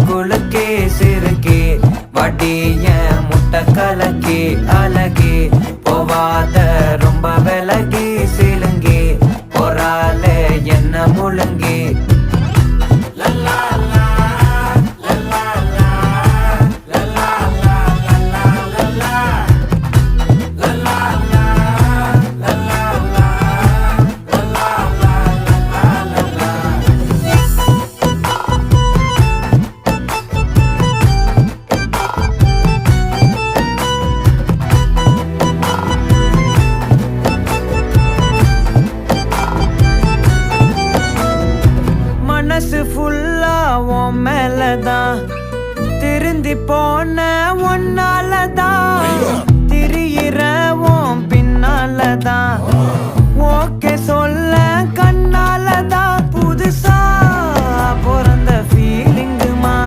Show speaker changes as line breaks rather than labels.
குலுக்கி சிறுக்கி வடிய முட்டை கலக்கி அழகி போவாத ரொம்ப விலகி சிலுங்கி போறாலே என்ன முழுங்கி மனசு ஃபுல்லா உன் மேலதான் திருந்தி போன ஒன்னாலதான் திரியிற உன் பின்னாலதான் ஓகே சொல்ல கண்ணாலதான் புதுசா